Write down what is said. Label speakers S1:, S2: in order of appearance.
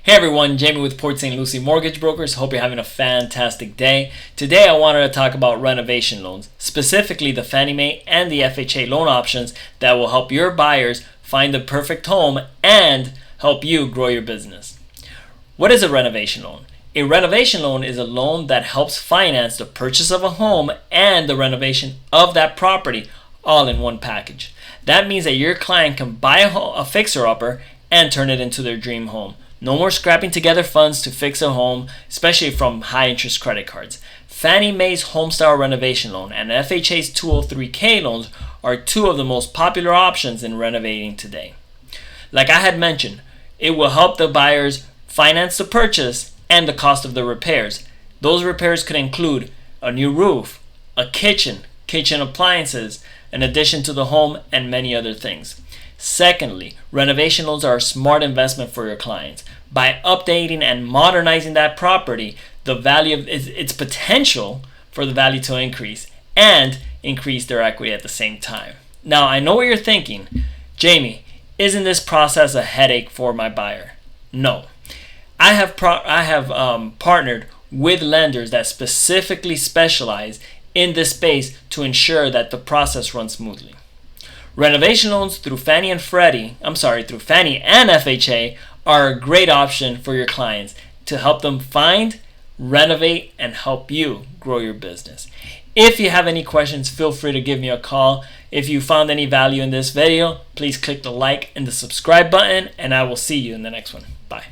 S1: Hey everyone, Jamie with Port St. Lucie Mortgage Brokers. Hope you're having a fantastic day. Today I wanted to talk about renovation loans, specifically the Fannie Mae and the FHA loan options that will help your buyers find the perfect home and help you grow your business. What is a renovation loan? A renovation loan is a loan that helps finance the purchase of a home and the renovation of that property all in one package. That means that your client can buy a fixer-upper and turn it into their dream home. No more scrapping together funds to fix a home, especially from high-interest credit cards. Fannie Mae's Homestyle Renovation Loan and FHA's 203K loans are two of the most popular options in renovating today. Like I had mentioned, it will help the buyers finance the purchase and the cost of the repairs. Those repairs could include a new roof, a kitchen appliances, an addition to the home, and many other things. Secondly, renovation loans are a smart investment for your clients. By updating and modernizing that property, the value of its potential for the value to increase and increase their equity at the same time. Now, I know what you're thinking. Jamie, isn't this process a headache for my buyer? No. I have partnered with lenders that specifically specialize in this space to ensure that the process runs smoothly. Renovation loans through Fannie and FHA are a great option for your clients to help them find, renovate, and help you grow your business. If you have any questions, feel free to give me a call. If you found any value in this video, please click the like and the subscribe button, and I will see you in the next one. Bye.